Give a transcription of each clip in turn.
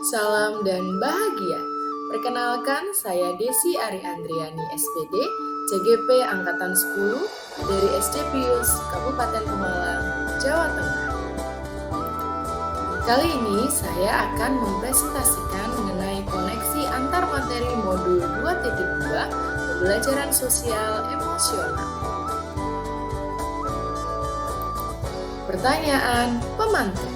Salam dan bahagia. Perkenalkan, saya Desi Ari Andriani SPD, CGP Angkatan 10 dari SD Pius, Kabupaten Pemalang, Jawa Tengah. Kali ini saya akan mempresentasikan mengenai koneksi antar materi modul 2.2 pembelajaran sosial emosional. Pertanyaan pemantik.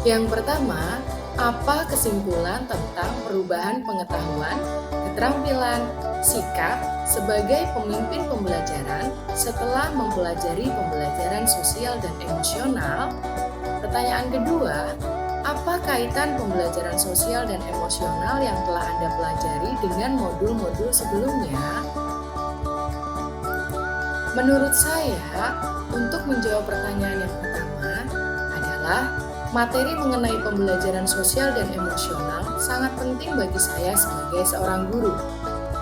Yang pertama, apa kesimpulan tentang perubahan pengetahuan, keterampilan, sikap sebagai pemimpin pembelajaran setelah mempelajari pembelajaran sosial dan emosional? Pertanyaan kedua, apa kaitan pembelajaran sosial dan emosional yang telah Anda pelajari dengan modul-modul sebelumnya? Menurut saya, untuk menjawab pertanyaan yang pertama adalah materi mengenai pembelajaran sosial dan emosional sangat penting bagi saya sebagai seorang guru.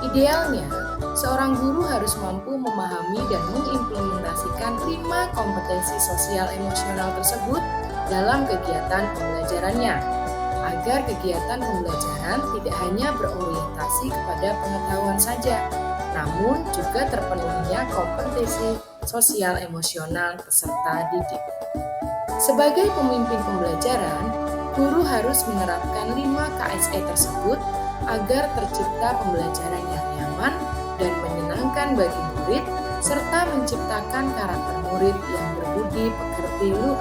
Idealnya, seorang guru harus mampu memahami dan mengimplementasikan 5 kompetensi sosial emosional tersebut dalam kegiatan pembelajarannya, agar kegiatan pembelajaran tidak hanya berorientasi kepada pengetahuan saja, namun juga terpenuhinya kompetensi sosial emosional peserta didik. Sebagai pemimpin pembelajaran, guru harus menerapkan 5 KSE tersebut agar tercipta pembelajaran yang nyaman dan menyenangkan bagi murid, serta menciptakan karakter murid yang berbudi pekerti luhur.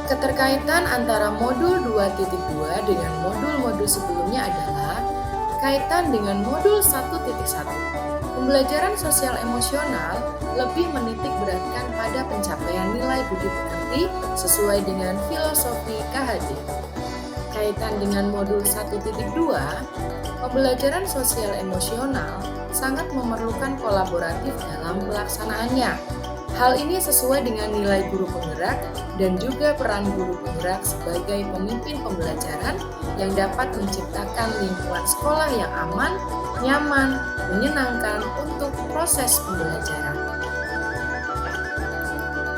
Keterkaitan antara modul 2.2 dengan modul-modul sebelumnya adalah kaitan dengan modul 1.1. Pembelajaran sosial emosional lebih menitik beratkan pada pencapaian nilai budi pekerti sesuai dengan filosofi KHD. Kaitan dengan modul 1.2, pembelajaran sosial emosional sangat memerlukan kolaboratif dalam pelaksanaannya. Hal ini sesuai dengan nilai guru penggerak dan juga peran guru penggerak sebagai pemimpin pembelajaran yang dapat menciptakan lingkungan sekolah yang aman, nyaman, menyenangkan untuk proses pembelajaran.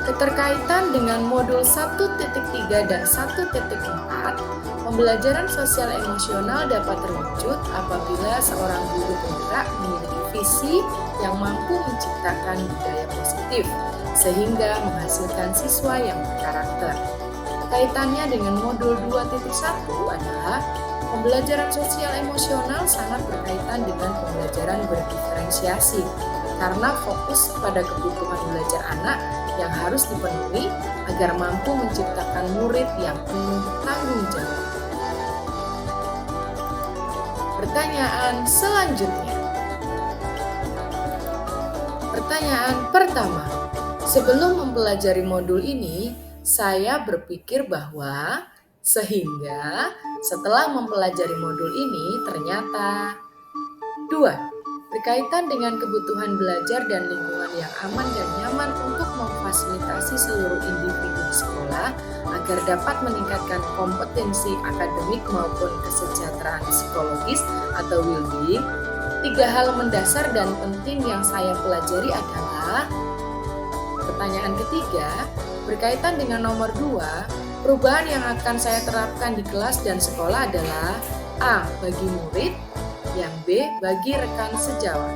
Keterkaitan dengan modul 1.3 dan 1.4, pembelajaran sosial emosional dapat terwujud apabila seorang guru penggerak memiliki visi yang mampu menciptakan budaya positif, sehingga menghasilkan siswa yang berkarakter. Kaitannya dengan modul 2.1 adalah pembelajaran sosial emosional sangat berkaitan dengan pembelajaran berdiferensiasi, karena fokus pada kebutuhan belajar anak yang harus dipenuhi agar mampu menciptakan murid yang penuh tanggung jawab. Pertanyaan selanjutnya. Pertanyaan pertama. Sebelum mempelajari modul ini, saya berpikir bahwa sehingga setelah mempelajari modul ini ternyata 2. Berkaitan dengan kebutuhan belajar dan lingkungan yang aman dan nyaman untuk memfasilitasi seluruh individu di sekolah agar dapat meningkatkan kompetensi akademik maupun kesejahteraan psikologis atau well-being. 3 hal mendasar dan penting yang saya pelajari adalah pertanyaan ketiga, berkaitan dengan nomor 2, perubahan yang akan saya terapkan di kelas dan sekolah adalah A. Bagi murid, yang B. Bagi rekan sejawat.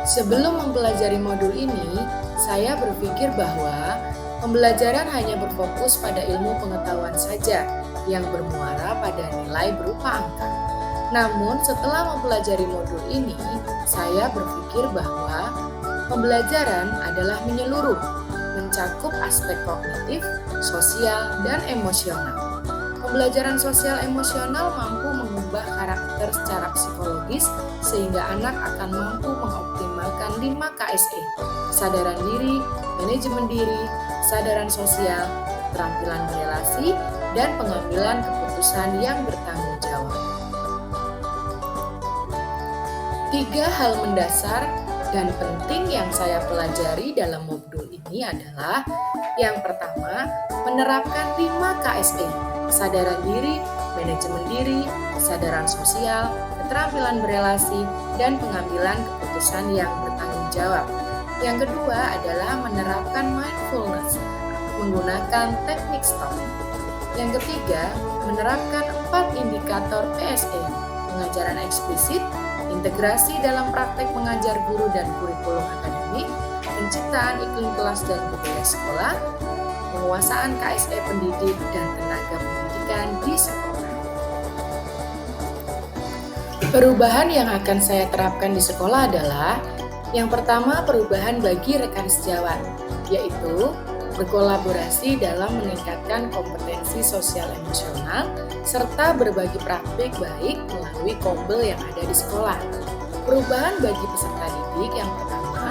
Sebelum mempelajari modul ini, saya berpikir bahwa pembelajaran hanya berfokus pada ilmu pengetahuan saja yang bermuara pada nilai berupa angka. Namun setelah mempelajari modul ini, saya berpikir bahwa pembelajaran adalah menyeluruh, mencakup aspek kognitif, sosial, dan emosional. Pembelajaran sosial emosional mampu mengubah karakter secara psikologis sehingga anak akan mampu mengoptimalkan 5 KSE, kesadaran diri, manajemen diri, kesadaran sosial, keterampilan berelasi, dan pengambilan keputusan yang bertanggung jawab. 3 hal mendasar dan penting yang saya pelajari dalam modul ini adalah yang pertama, menerapkan 5 KSE, kesadaran diri, manajemen diri, kesadaran sosial, keterampilan berelasi, dan pengambilan keputusan yang bertanggung jawab. Yang kedua adalah menerapkan mindfulness menggunakan teknik STOP. Yang ketiga, menerapkan 4 indikator PSE, pengajaran eksplisit, integrasi dalam praktek mengajar guru dan kurikulum akademik, penciptaan iklim kelas dan budaya sekolah, penguasaan KSE pendidik dan tenaga pendidikan di sekolah. Perubahan yang akan saya terapkan di sekolah adalah yang pertama, perubahan bagi rekan sejawat, yaitu berkolaborasi dalam meningkatkan kompetensi sosial emosional serta berbagi praktik baik melalui kombel yang ada di sekolah. Perubahan bagi peserta didik yang pertama,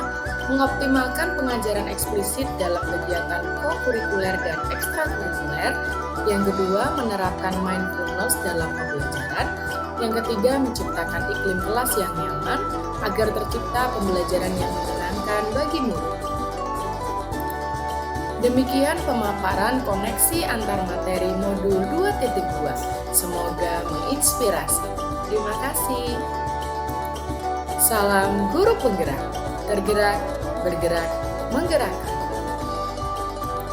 mengoptimalkan pengajaran eksplisit dalam kegiatan kokurikuler dan ekstrakurikuler. Yang kedua, menerapkan mindfulness dalam pembelajaran. Yang ketiga, menciptakan iklim kelas yang nyaman agar tercipta pembelajaran yang menyenangkan bagi murid. Demikian pemaparan koneksi antar materi modul 2.2. Semoga menginspirasi. Terima kasih. Salam guru penggerak, tergerak, bergerak, menggerakkan.